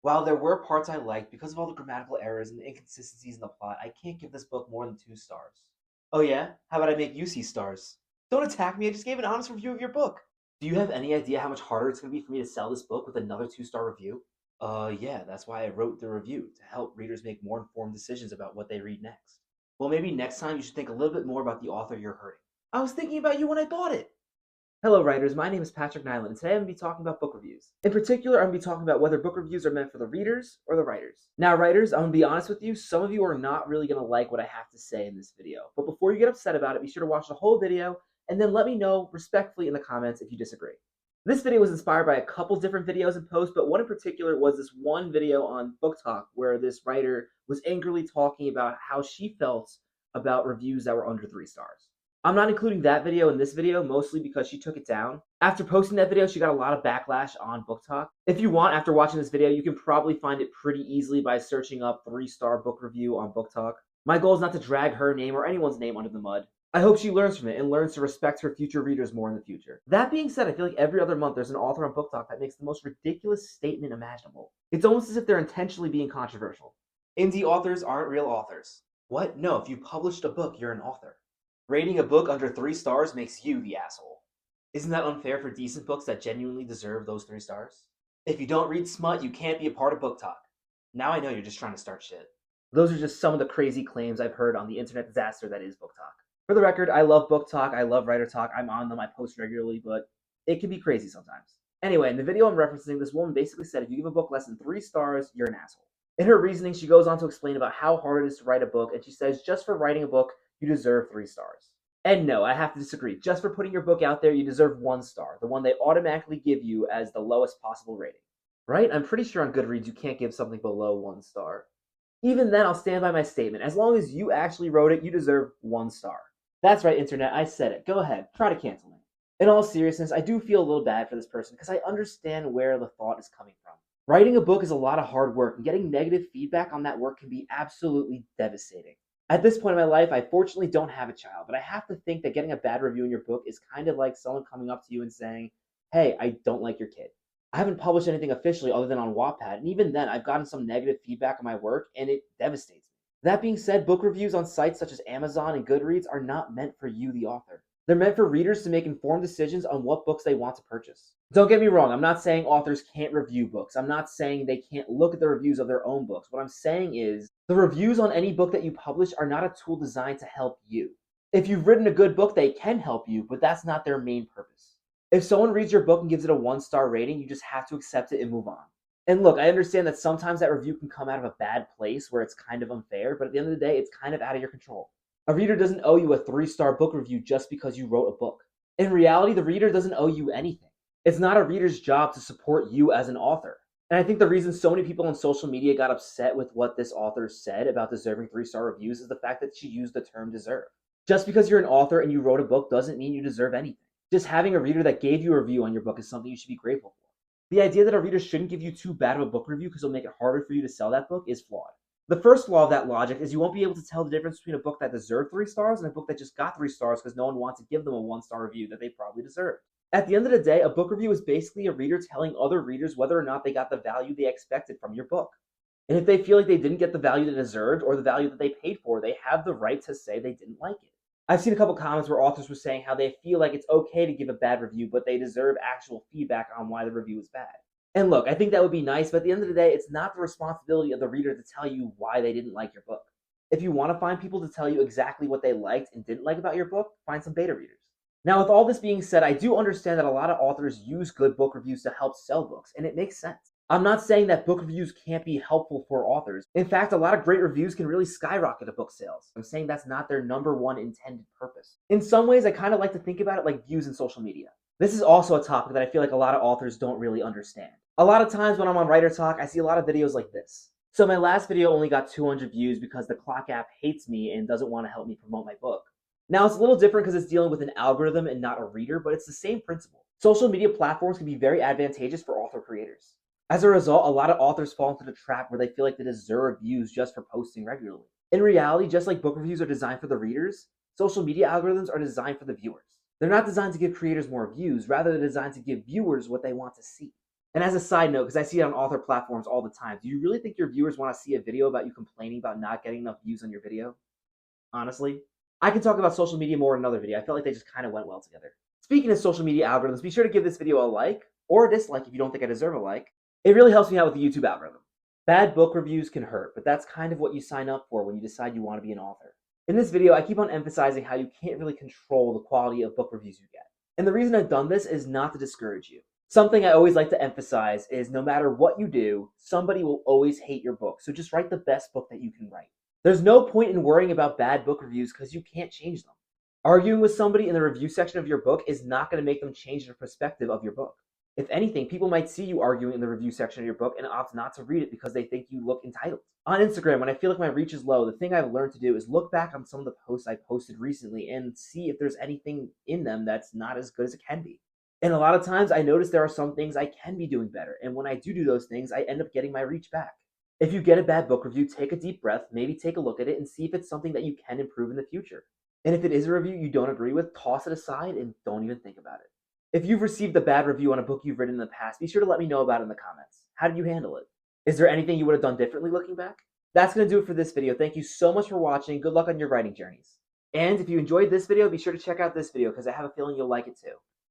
While there were parts I liked, because of all the grammatical errors and the inconsistencies in the plot, I can't give this book more than 2 stars. Oh yeah? How about I make you see stars? Don't attack me, I just gave an honest review of your book. Do you have any idea how much harder it's going to be for me to sell this book with another 2-star review? Yeah, that's why I wrote the review, to help readers make more informed decisions about what they read next. Well, maybe next time you should think a little bit more about the author you're hurting. I was thinking about you when I bought it. Hello, writers. My name is Patrick Nyland, and today I'm going to be talking about book reviews. In particular, I'm going to be talking about whether book reviews are meant for the readers or the writers. Now, writers, I'm going to be honest with you, some of you are not really going to like what I have to say in this video. But before you get upset about it, be sure to watch the whole video, and then let me know respectfully in the comments if you disagree. This video was inspired by a couple different videos and posts, but one in particular was this one video on Book Talk where this writer was angrily talking about how she felt about reviews that were under 3 stars. I'm not including that video in this video, mostly because she took it down. After posting that video, she got a lot of backlash on Book Talk. If you want, after watching this video, you can probably find it pretty easily by searching up 3-star book review on Book Talk. My goal is not to drag her name or anyone's name under the mud. I hope she learns from it and learns to respect her future readers more in the future. That being said, I feel like every other month there's an author on Book Talk that makes the most ridiculous statement imaginable. It's almost as if they're intentionally being controversial. Indie authors aren't real authors. What? No, if you published a book, you're an author. Rating a book under 3 stars makes you the asshole. Isn't that unfair for decent books that genuinely deserve those 3 stars? If you don't read smut, you can't be a part of Book Talk. Now I know you're just trying to start shit. Those are just some of the crazy claims I've heard on the internet disaster that is Book Talk. For the record, I love Book Talk, I love Writer Talk, I'm on them, I post regularly, but it can be crazy sometimes. Anyway, in the video I'm referencing, this woman basically said if you give a book less than 3 stars, you're an asshole. In her reasoning, she goes on to explain about how hard it is to write a book, and she says just for writing a book, you deserve 3 stars. And no, I have to disagree. Just for putting your book out there, you deserve 1 star, the one they automatically give you as the lowest possible rating. Right? I'm pretty sure on Goodreads you can't give something below 1 star. Even then, I'll stand by my statement. As long as you actually wrote it, you deserve 1 star. That's right, internet, I said it. Go ahead, try to cancel me. In all seriousness, I do feel a little bad for this person because I understand where the thought is coming from. Writing a book is a lot of hard work, and getting negative feedback on that work can be absolutely devastating. At this point in my life, I fortunately don't have a child, but I have to think that getting a bad review in your book is kind of like someone coming up to you and saying, hey, I don't like your kid. I haven't published anything officially other than on Wattpad, and even then, I've gotten some negative feedback on my work, and it devastates me. That being said, book reviews on sites such as Amazon and Goodreads are not meant for you, the author. They're meant for readers to make informed decisions on what books they want to purchase. Don't get me wrong, I'm not saying authors can't review books. I'm not saying they can't look at the reviews of their own books. What I'm saying is the reviews on any book that you publish are not a tool designed to help you. If you've written a good book, they can help you, but that's not their main purpose. If someone reads your book and gives it a 1-star rating, you just have to accept it and move on. And look, I understand that sometimes that review can come out of a bad place where it's kind of unfair, but at the end of the day, it's kind of out of your control. A reader doesn't owe you a 3-star book review just because you wrote a book. In reality, the reader doesn't owe you anything. It's not a reader's job to support you as an author. And I think the reason so many people on social media got upset with what this author said about deserving 3-star reviews is the fact that she used the term deserve. Just because you're an author and you wrote a book doesn't mean you deserve anything. Just having a reader that gave you a review on your book is something you should be grateful for. The idea that a reader shouldn't give you too bad of a book review because it'll make it harder for you to sell that book is flawed. The first law of that logic is you won't be able to tell the difference between a book that deserved 3 stars and a book that just got 3 stars because no one wants to give them a 1-star review that they probably deserved. At the end of the day, a book review is basically a reader telling other readers whether or not they got the value they expected from your book. And if they feel like they didn't get the value they deserved or the value that they paid for, they have the right to say they didn't like it. I've seen a couple comments where authors were saying how they feel like it's okay to give a bad review, but they deserve actual feedback on why the review is bad. And look, I think that would be nice, but at the end of the day, it's not the responsibility of the reader to tell you why they didn't like your book. If you want to find people to tell you exactly what they liked and didn't like about your book, find some beta readers. Now, with all this being said, I do understand that a lot of authors use good book reviews to help sell books, and it makes sense. I'm not saying that book reviews can't be helpful for authors. In fact, a lot of great reviews can really skyrocket a book sales. I'm saying that's not their number one intended purpose. In some ways, I kind of like to think about it like views in social media. This is also a topic that I feel like a lot of authors don't really understand. A lot of times when I'm on Writer Talk, I see a lot of videos like this. So my last video only got 200 views because the Clock app hates me and doesn't want to help me promote my book. Now, it's a little different because it's dealing with an algorithm and not a reader, but it's the same principle. Social media platforms can be very advantageous for author creators. As a result, a lot of authors fall into the trap where they feel like they deserve views just for posting regularly. In reality, just like book reviews are designed for the readers, social media algorithms are designed for the viewers. They're not designed to give creators more views, rather they're designed to give viewers what they want to see. And as a side note, because I see it on author platforms all the time, do you really think your viewers want to see a video about you complaining about not getting enough views on your video? Honestly, I can talk about social media more in another video. I felt like they just kind of went well together. Speaking of social media algorithms, be sure to give this video a like or a dislike if you don't think I deserve a like. It really helps me out with the YouTube algorithm. Bad book reviews can hurt, but that's kind of what you sign up for when you decide you want to be an author. In this video, I keep on emphasizing how you can't really control the quality of book reviews you get. And the reason I've done this is not to discourage you. Something I always like to emphasize is no matter what you do, somebody will always hate your book. So just write the best book that you can write. There's no point in worrying about bad book reviews because you can't change them. Arguing with somebody in the review section of your book is not going to make them change their perspective of your book. If anything, people might see you arguing in the review section of your book and opt not to read it because they think you look entitled. On Instagram, when I feel like my reach is low, the thing I've learned to do is look back on some of the posts I posted recently and see if there's anything in them that's not as good as it can be. And a lot of times I notice there are some things I can be doing better. And when I do those things, I end up getting my reach back. If you get a bad book review, take a deep breath, maybe take a look at it and see if it's something that you can improve in the future. And if it is a review you don't agree with, toss it aside and don't even think about it. If you've received a bad review on a book you've written in the past, be sure to let me know about it in the comments. How did you handle it? Is there anything you would have done differently looking back? That's going to do it for this video. Thank you so much for watching. Good luck on your writing journeys. And if you enjoyed this video, be sure to check out this video because I have a feeling you'll like it too.